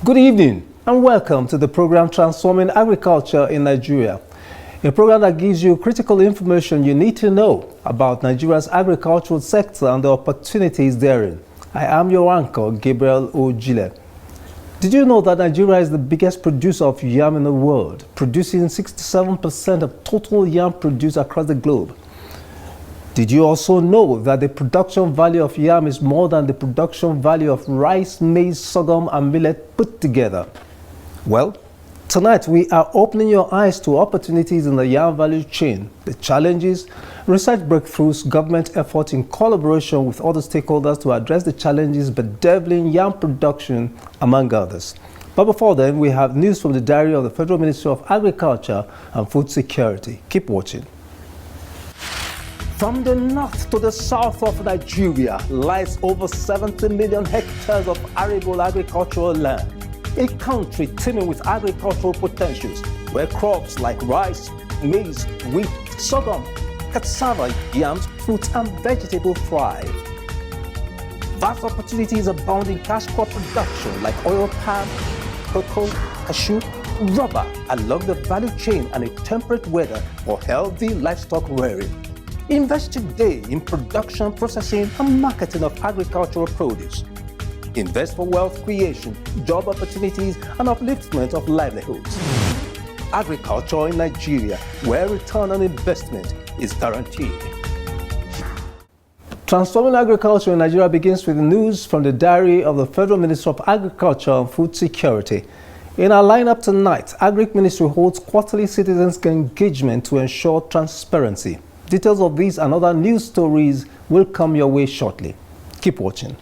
Good evening and welcome to the program Transforming Agriculture in Nigeria, a program that gives you critical information you need to know about Nigeria's agricultural sector and the opportunities therein. I am your anchor, Gabriel Ojile. Did you know that Nigeria is the biggest producer of yam in the world, producing 67% of total yam produced across the globe? Did you also know that the production value of yam is more than the production value of rice, maize, sorghum, and millet put together? Well, tonight we are opening your eyes to opportunities in the yam value chain, the challenges, research breakthroughs, government effort in collaboration with other stakeholders to address the challenges bedevilling yam production, among others. But before then, we have news from the diary of the Federal Ministry of Agriculture and Food Security. Keep watching. From the north to the south of Nigeria lies over 70 million hectares of arable agricultural land, a country teeming with agricultural potentials, where crops like rice, maize, wheat, sorghum, cassava, yams, fruits, and vegetables thrive. Vast opportunities abound in cash crop production like oil palm, cocoa, cashew, rubber along the value chain, and a temperate weather for healthy livestock rearing. Invest today in production, processing, and marketing of agricultural produce. Invest for wealth creation, job opportunities, and upliftment of livelihoods. Agriculture in Nigeria, where return on investment is guaranteed. Transforming agriculture in Nigeria begins with news from the diary of the Federal Ministry of Agriculture and Food Security. In our lineup tonight, Agric Ministry holds quarterly citizens' engagement to ensure transparency. Details of these and other news stories will come your way shortly. Keep watching.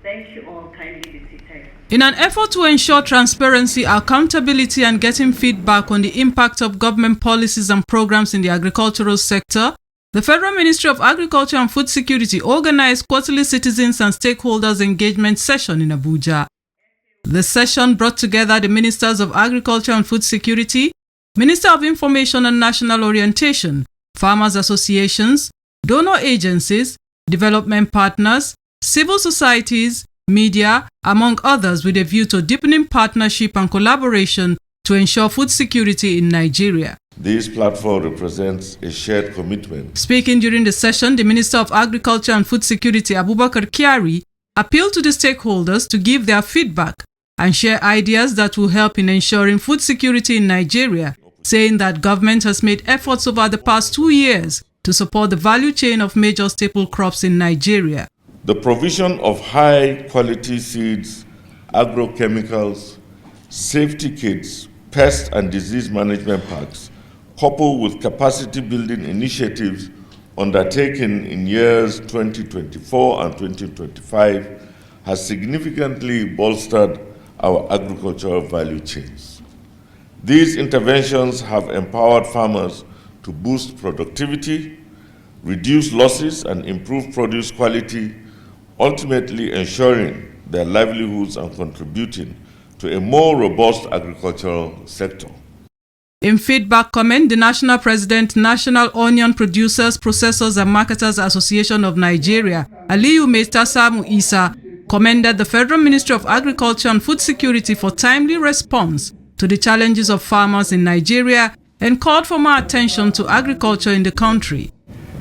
Thank you all. Kindly be seated. In an effort to ensure transparency, accountability, and getting feedback on the impact of government policies and programs in the agricultural sector, the Federal Ministry of Agriculture and Food Security organized quarterly citizens and stakeholders engagement session in Abuja. The session brought together the Ministers of Agriculture and Food Security, Minister of Information and National Orientation, farmers associations, donor agencies, development partners, civil societies, media, among others, with a view to deepening partnership and collaboration to ensure food security in Nigeria. This platform represents a shared commitment. Speaking during the session, the Minister of Agriculture and Food Security, Abubakar Kyari, appealed to the stakeholders to give their feedback and share ideas that will help in ensuring food security in Nigeria, saying that government has made efforts over the past 2 years to support the value chain of major staple crops in Nigeria. The provision of high-quality seeds, agrochemicals, safety kits, pest and disease management packs, coupled with capacity-building initiatives undertaken in years 2024 and 2025, has significantly bolstered our agricultural value chains. These interventions have empowered farmers to boost productivity, reduce losses, and improve produce quality, ultimately ensuring their livelihoods and contributing to a more robust agricultural sector. In feedback comment, the National President, National Onion Producers, Processors and Marketers Association of Nigeria, Aliyu Metasamu Isa, commended the Federal Ministry of Agriculture and Food Security for timely response to the challenges of farmers in Nigeria and called for more attention to agriculture in the country.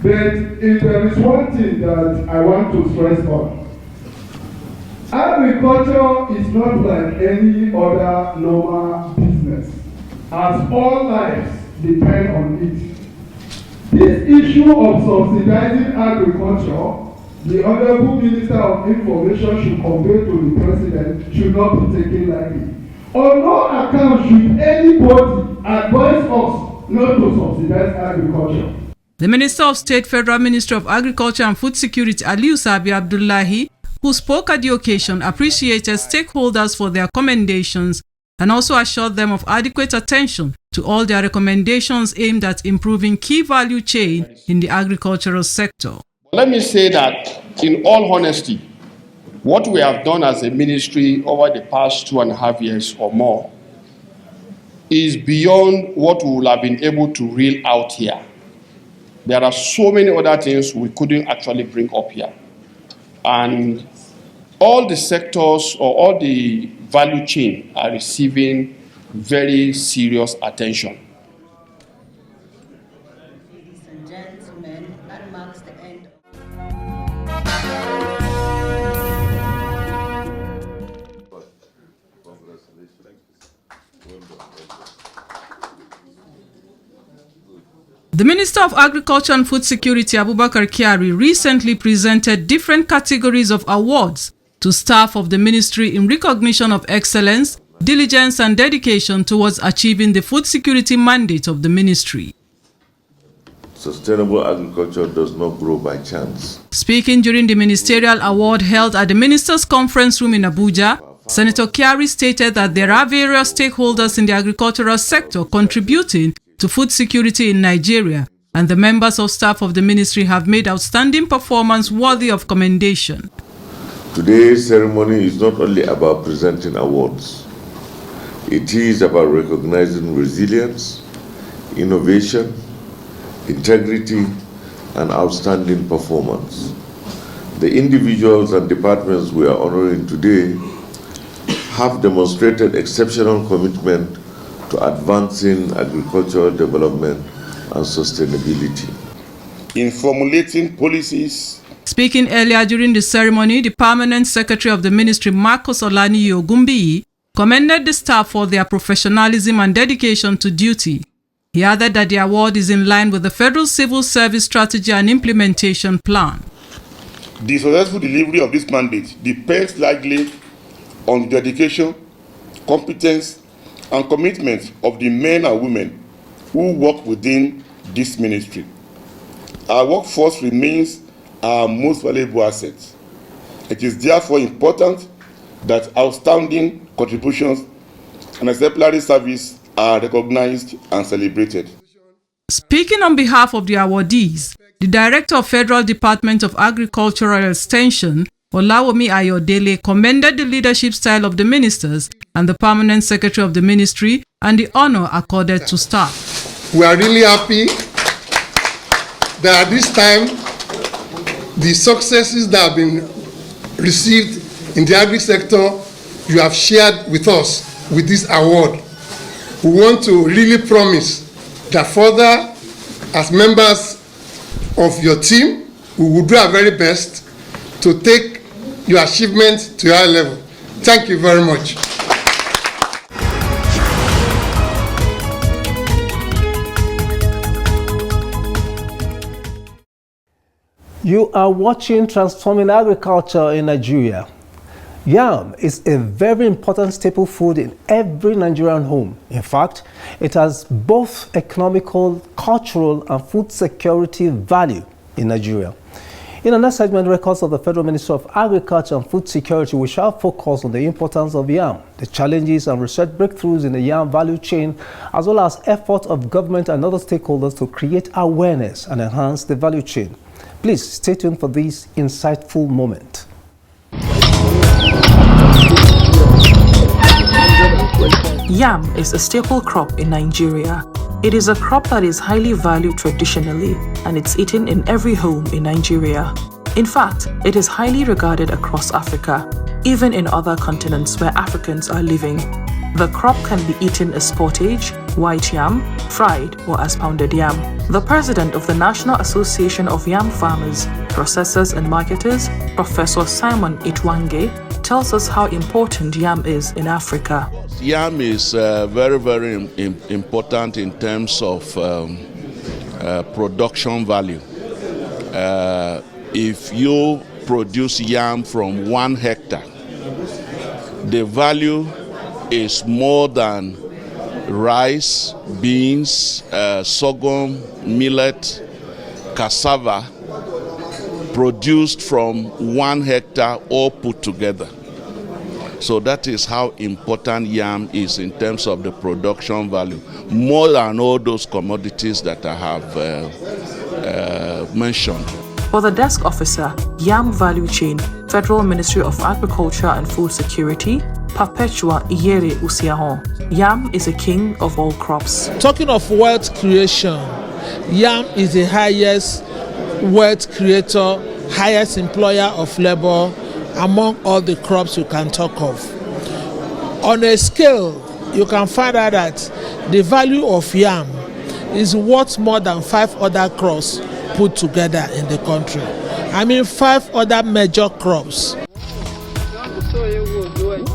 But if there is one thing that I want to stress on, agriculture is not like any other normal business, as all lives depend on it. This issue of subsidizing agriculture, the Honorable Minister of Information should convey to the President, should not be taken lightly. On no account should anybody advise us not to subsidize agriculture. The Minister of State, Federal Ministry of Agriculture and Food Security, Aliyu Sabi Abdullahi, who spoke at the occasion, appreciated stakeholders for their commendations and also assured them of adequate attention to all their recommendations aimed at improving key value chain in the agricultural sector. Let me say that, in all honesty, what we have done as a ministry over the past 2.5 years or more is beyond what we will have been able to reel out here. There are so many other things we couldn't actually bring up here. And all the sectors or all the value chain are receiving very serious attention. Ladies and gentlemen, that marks the end. The Minister of Agriculture and Food Security, Abubakar Kyari, recently presented different categories of awards to staff of the ministry in recognition of excellence, diligence and dedication towards achieving the food security mandate of the ministry. Sustainable agriculture does not grow by chance. Speaking during the ministerial award held at the Ministers' Conference Room in Abuja, Senator Kyari stated that there are various stakeholders in the agricultural sector contributing to food security in Nigeria, and the members of staff of the ministry have made outstanding performance worthy of commendation. Today's ceremony is not only about presenting awards. It is about recognizing resilience, innovation, integrity, and outstanding performance. The individuals and departments we are honoring today have demonstrated exceptional commitment to advancing agricultural development and sustainability. In formulating policies. Speaking earlier during the ceremony, the Permanent Secretary of the Ministry, Marcus Olaniyi Ogumbiyi, commended the staff for their professionalism and dedication to duty. He added that the award is in line with the Federal Civil Service Strategy and Implementation Plan. The successful delivery of this mandate depends largely on the dedication, competence, and commitment of the men and women who work within this ministry. Our workforce remains our most valuable asset. It is therefore important that outstanding contributions and exemplary service are recognized and celebrated. Speaking on behalf of the awardees, the Director of Federal Department of Agricultural Extension, Olawomi Ayodele, commended the leadership style of the ministers and the Permanent Secretary of the Ministry and the honor accorded to staff. We are really happy that at this time, the successes that have been received in the agri sector, you have shared with us with this award. We want to really promise that further, as members of your team, we will do our very best to take your achievements to a high level. Thank you very much. You are watching Transforming Agriculture in Nigeria. Yam is a very important staple food in every Nigerian home. In fact, it has both economical, cultural, and food security value in Nigeria. In the next segment, records of the Federal Ministry of Agriculture and Food Security, we shall focus on the importance of yam, the challenges and research breakthroughs in the yam value chain, as well as efforts of government and other stakeholders to create awareness and enhance the value chain. Please stay tuned for this insightful moment. Yam is a staple crop in Nigeria. It is a crop that is highly valued traditionally, and it's eaten in every home in Nigeria. In fact, it is highly regarded across Africa, even in other continents where Africans are living. The crop can be eaten as pottage, white yam, fried, or as pounded yam. The president of the National Association of Yam Farmers, Processors and Marketers, Professor Simon Itwange, tells us how important yam is in Africa. Yam is very, very important in terms of production value. If you produce yam from 1 hectare, the value is more than rice, beans, sorghum, millet, cassava produced from 1 hectare all put together. So that is how important yam is in terms of the production value, more than all those commodities that I have mentioned. For the desk officer, Yam Value Chain, Federal Ministry of Agriculture and Food Security, Perpetua Iyere Usiahon. yam is a king of all crops. Talking of wealth creation, yam is the highest wealth creator, highest employer of labor among all the crops you can talk of. On a scale, you can find out that the value of yam is worth more than 5 other crops put together in the country. I mean 5 other major crops.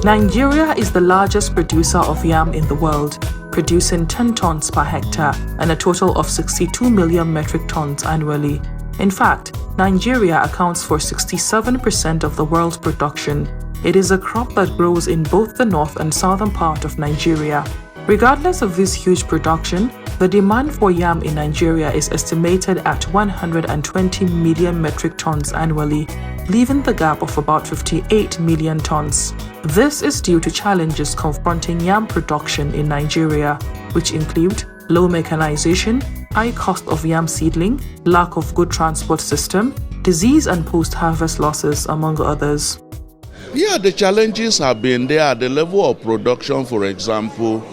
Nigeria is the largest producer of yam in the world, producing 10 tons per hectare and a total of 62 million metric tons annually. In fact, Nigeria accounts for 67% of the world's production. It is a crop that grows in both the north and southern part of Nigeria. Regardless of this huge production, the demand for yam in Nigeria is estimated at 120 million metric tons annually, leaving the gap of about 58 million tons. This is due to challenges confronting yam production in Nigeria, which include low mechanization, high cost of yam seedling, lack of good transport system, disease and post-harvest losses, among others. Yeah, the challenges have been there at the level of production. For example,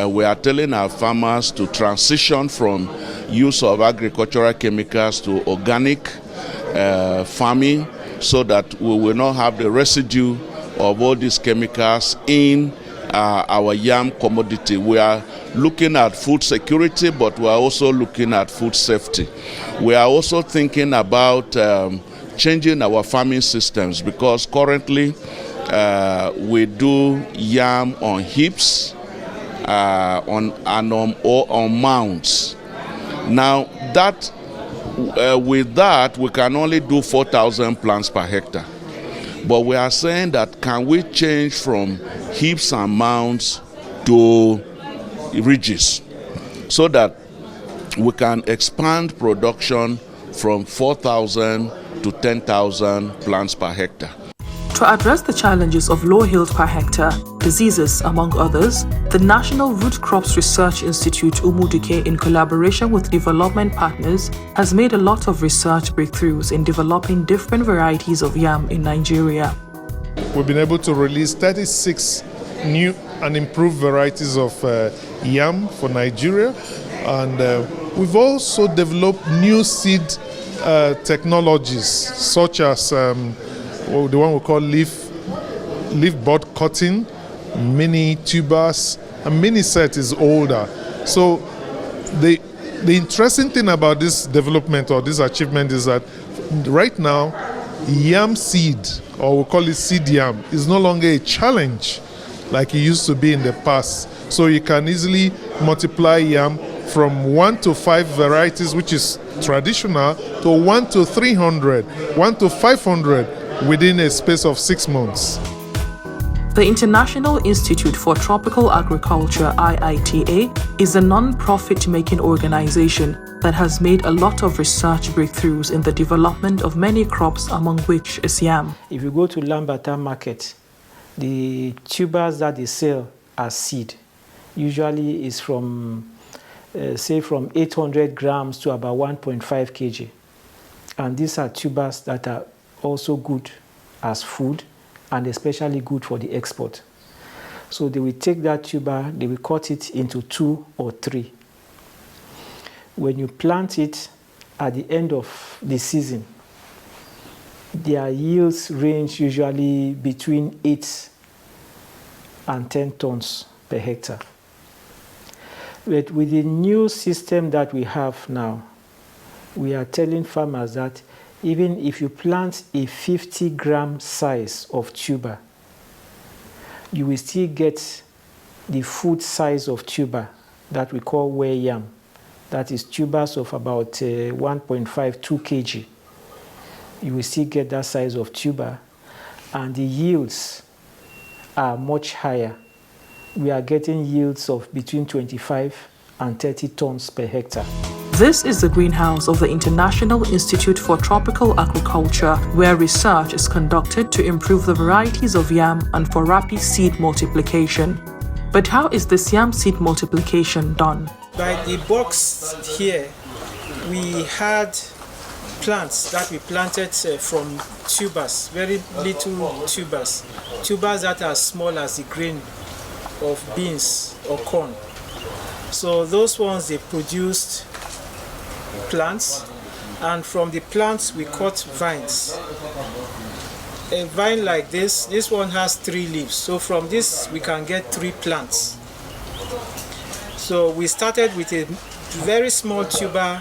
we are telling our farmers to transition from use of agricultural chemicals to organic farming so that we will not have the residue of all these chemicals in our yam commodity. We are looking at food security, but we are also looking at food safety. We are also thinking about changing our farming systems, because currently we do yam on heaps on mounds. Now that with that we can only do 4,000 plants per hectare, but we are saying that can we change from heaps and mounds to ridges so that we can expand production from 4,000 to 10,000 plants per hectare. To address the challenges of low yield per hectare, diseases, among others, the National Root Crops Research Institute Umuduke, in collaboration with development partners, has made a lot of research breakthroughs in developing different varieties of yam in Nigeria. We've been able to release 36 new and improved varieties of yam for Nigeria, and we've also developed new seed technologies such as the one we call leaf bud cutting, mini tubers, and mini set is older. So the interesting thing about this development or this achievement is that right now yam seed, or we call it seed yam, is no longer a challenge like it used to be in the past. So you can easily multiply yam from 1 to 5 varieties, which is traditional, to 1 to 300, 1 to 500 within a space of 6 months. The International Institute for Tropical Agriculture, IITA, is a non-profit making organization that has made a lot of research breakthroughs in the development of many crops, among which is yam. If you go to Lambata market, the tubers that they sell as seed usually is from say from 800 grams to about 1.5 kg. And these are tubers that are also good as food and especially good for the export. So they will take that tuber, they will cut it into 2 or 3. When you plant it at the end of the season, their yields range usually between 8 and 10 tons per hectare. But with the new system that we have now, we are telling farmers that even if you plant a 50-gram size of tuber, you will still get the food size of tuber that we call ware yam. That is tubers of about 1.5, 2 kg. You will still get that size of tuber, and the yields are much higher. We are getting yields of between 25 and 30 tons per hectare. This is the greenhouse of the International Institute for Tropical Agriculture, where research is conducted to improve the varieties of yam and for rapid seed multiplication. But how is this yam seed multiplication done? By the box here, we had plants that we planted from tubers, very little tubers that are small as the grain of beans or corn. So those ones, they produced plants, and from the plants we cut vines. A vine like this one has 3 leaves. So from this we can get 3 plants. So we started with a very small tuber,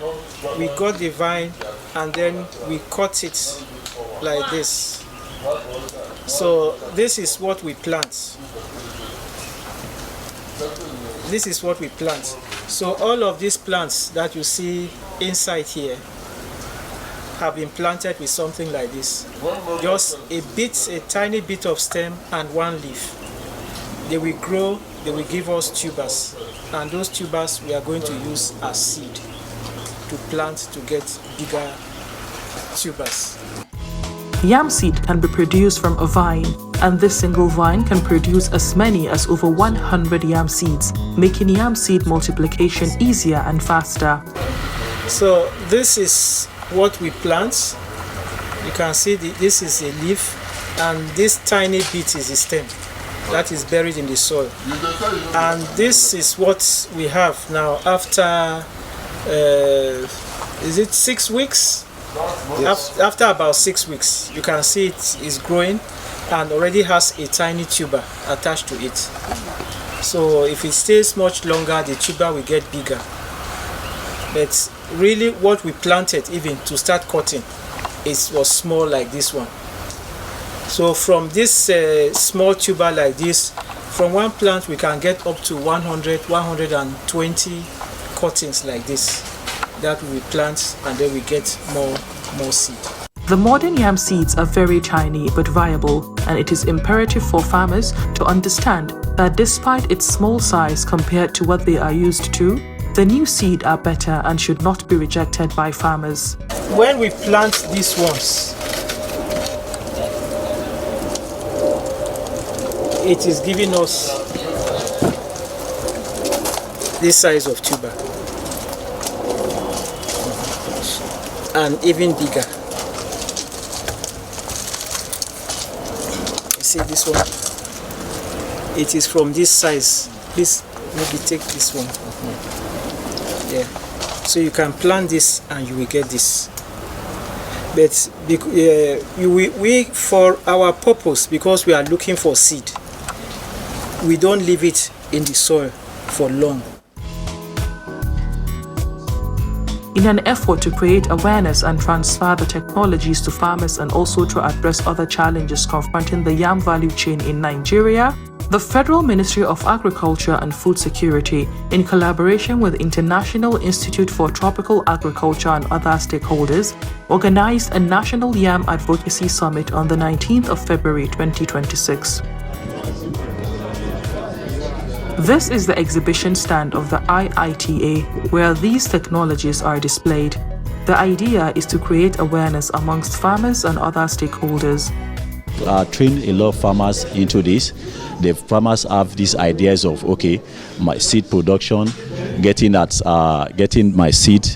we got the vine, and then we cut it like this. So this is what we plant. This is what we plant. So all of these plants that you see inside here have been planted with something like this. Just a tiny bit of stem and 1 leaf. They will grow, they will give us tubers. And those tubers we are going to use as seed to plant to get bigger tubers. Yam seed can be produced from a vine, and this single vine can produce as many as over 100 yam seeds, making yam seed multiplication easier and faster. So this is what we plant. You can see this is a leaf, and this tiny bit is a stem that is buried in the soil. And this is what we have now after, is it 6 weeks? Yes. After about 6 weeks, you can see it is growing and already has a tiny tuber attached to it. So if it stays much longer, the tuber will get bigger. But really what we planted even to start cutting, it was small like this one. So from this small tuber like this, from one plant we can get up to 100, 120 cuttings like this that we plant, and then we get more seed. The modern yam seeds are very tiny but viable, and it is imperative for farmers to understand that despite its small size compared to what they are used to, the new seed are better and should not be rejected by farmers. When we plant these ones, it is giving us this size of tuber and even bigger. You see this one? It is from this size. Please maybe take this one. Yeah. So you can plant this and you will get this. But we for our purpose, because we are looking for seed, we don't leave it in the soil for long. In an effort to create awareness and transfer the technologies to farmers and also to address other challenges confronting the yam value chain in Nigeria, the Federal Ministry of Agriculture and Food Security, in collaboration with International Institute for Tropical Agriculture and other stakeholders, organized a National Yam Advocacy Summit on the 19th of February 2026. This is the exhibition stand of the IITA, where these technologies are displayed. The idea is to create awareness amongst farmers and other stakeholders. Train a lot of farmers into this. The farmers have these ideas of, okay, my seed production, getting my seed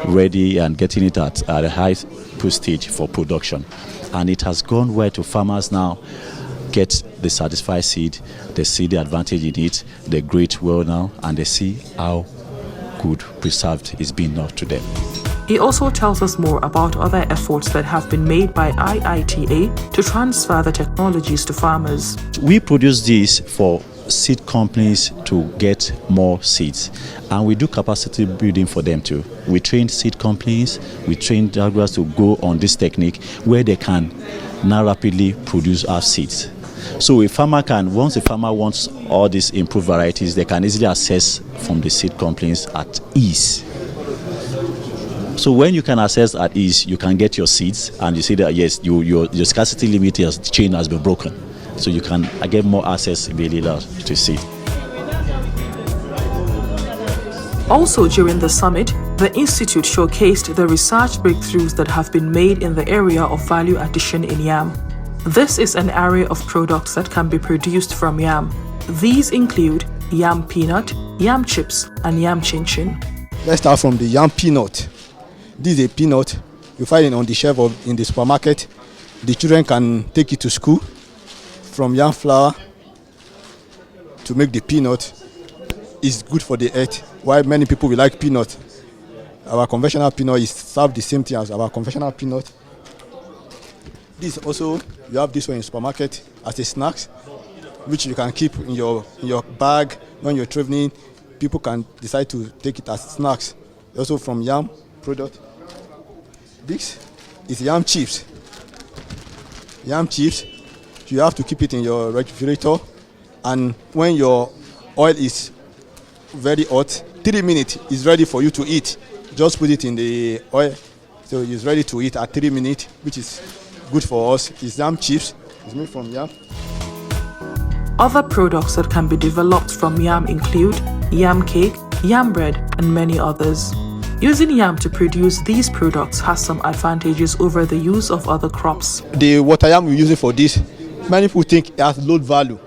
ready and getting it at a high stage for production. And it has gone well to farmers now. Get the satisfied seed, they see the advantage in it, they grow it well now, and they see how good preserved it's been now to them. He also tells us more about other efforts that have been made by IITA to transfer the technologies to farmers. We produce this for seed companies to get more seeds, and we do capacity building for them too. We train seed companies, we train growers to go on this technique where they can now rapidly produce our seeds. So a farmer can, once a farmer wants all these improved varieties, they can easily access from the seed companies at ease. So when you can access at ease, you can get your seeds, and you see that yes, your scarcity limit chain has been broken. So you can get more access really to seed. Also during the summit, the Institute showcased the research breakthroughs that have been made in the area of value addition in yam. This is an array of products that can be produced from yam. These include yam peanut, yam chips, and yam chin-chin. Let's start from the yam peanut. This is a peanut. You find it on the shelf in the supermarket. The children can take it to school. From yam flour, to make the peanut is good for the earth. Why many people will like peanut. Our conventional peanut is served the same thing as our conventional peanut. This also, you have this one in supermarket as a snack, which you can keep in your bag when you're traveling. People can decide to take it as snacks. Also from yam product. This is yam chips. Yam chips, you have to keep it in your refrigerator, and when your oil is very hot, 3 minutes is ready for you to eat. Just put it in the oil, so it's ready to eat at 3 minutes, which is good for us. It's yam chips. It's made from yam. Other products that can be developed from yam include yam cake, yam bread, and many others. Using yam to produce these products has some advantages over the use of other crops. The water yam we're using for this, many people think it has low value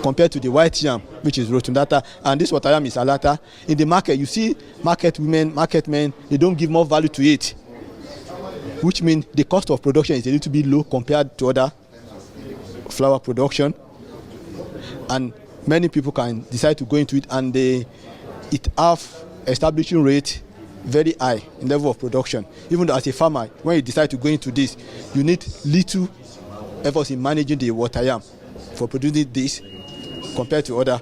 compared to the white yam, which is rotundata, and this water yam is alata. In the market, you see market women, market men, they don't give more value to it, which means the cost of production is a little bit low compared to other flour production, and many people can decide to go into it, and it have establishing rate very high in level of production. Even though as a farmer, when you decide to go into this, you need little efforts in managing the water yam for producing this compared to other.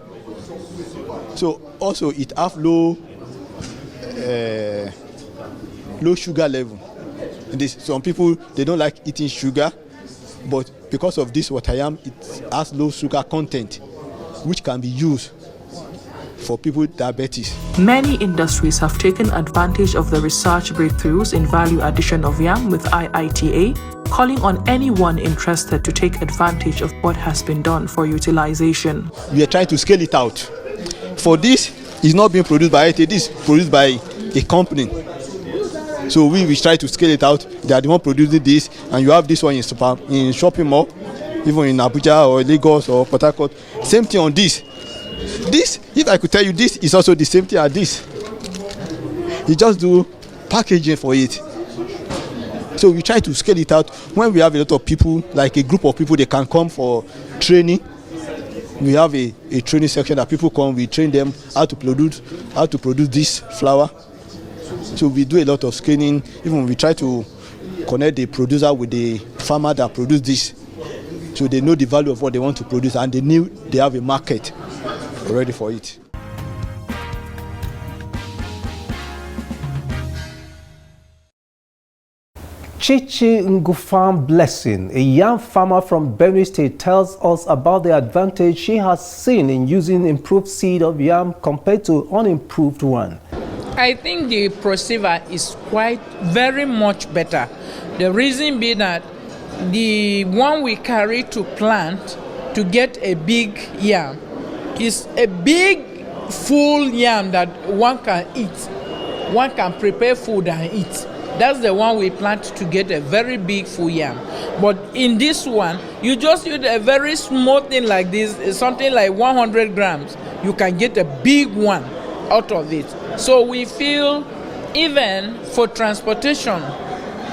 So also it have low sugar level. Some people, they don't like eating sugar, but because of this water yam, it has low sugar content, which can be used for people with diabetes. Many industries have taken advantage of the research breakthroughs in value addition of yam with IITA, calling on anyone interested to take advantage of what has been done for utilization. We are trying to scale it out. For this, it's not being produced by IITA, this is produced by a company. So we try to scale it out. They are the one producing this, and you have this one in shopping mall, even in Abuja or Lagos or Port Harcourt. Same thing on this. This, if I could tell you, this is also the same thing as this. You just do packaging for it. So we try to scale it out. When we have a lot of people, like a group of people, they can come for training. We have a training section that people come, we train them how to produce this flour. So we do a lot of scaling. Even we try to connect the producer with the farmer that produce this, so they know the value of what they want to produce, and they have a market ready for it. Chichi Ngufam Blessing, a young farmer from Benue State, tells us about the advantage she has seen in using improved seed of yam compared to unimproved one. I think the procedure is very much better. The reason being that the one we carry to plant to get a big yam is a big full yam that one can eat. One can prepare food and eat. That's the one we plant to get a very big full yam. But in this one, you just use a very small thing like this, something like 100 grams. You can get a big one out of it. So we feel even for transportation,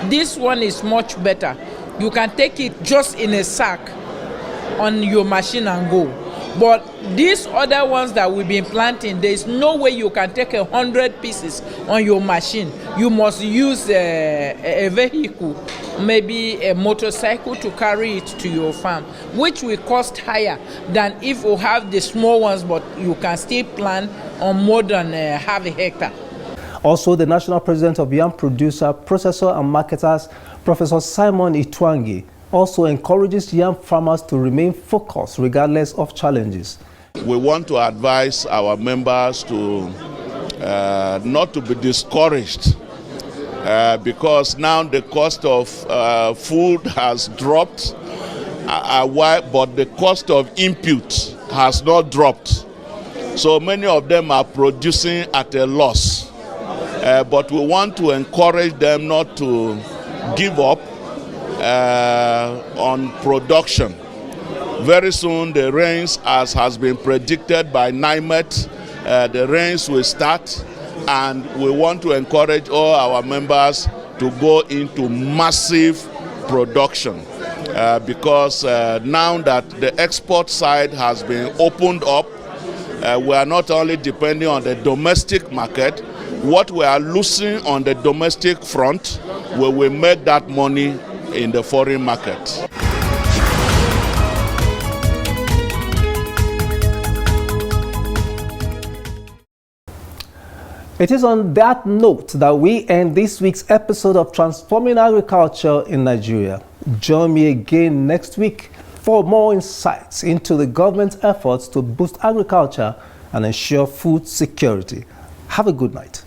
this one is much better. You can take it just in a sack on your machine and go. But these other ones that we've been planting, there's no way you can take 100 pieces on your machine. You must use a vehicle, maybe a motorcycle, to carry it to your farm, which will cost higher than if you have the small ones, but you can still plant on more than half a hectare. Also, the National President of Yam Producer, Processor and Marketers, Professor Simon Itwangi, also encourages yam farmers to remain focused regardless of challenges. We want to advise our members to not to be discouraged because now the cost of food has dropped, but the cost of input has not dropped. So many of them are producing at a loss. But we want to encourage them not to give up on production. Very soon the rains, as has been predicted by NIMET, the rains will start, and we want to encourage all our members to go into massive production. because now that the export side has been opened up, we are not only depending on the domestic market. What we are losing on the domestic front, we will make that money in the foreign market. It is on that note that we end this week's episode of Transforming Agriculture in Nigeria. Join me again next week for more insights into the government's efforts to boost agriculture and ensure food security. Have a good night.